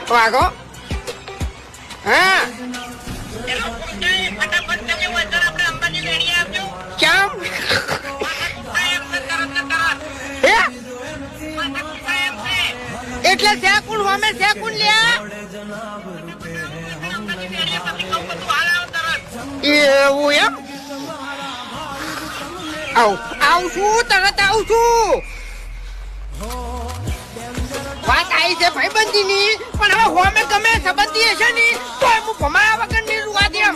વાગો હા કેમ એટલે શેકુણ અમે શેકુણ લ્યા એવું એમ આવું છું તરત આવું છું વાત આવી છે ભાઈબંધીની પણ હવે હોમે ગમે સંબંધી હશે ને તો હું ભમાયા વગર ની રૂવા દેમ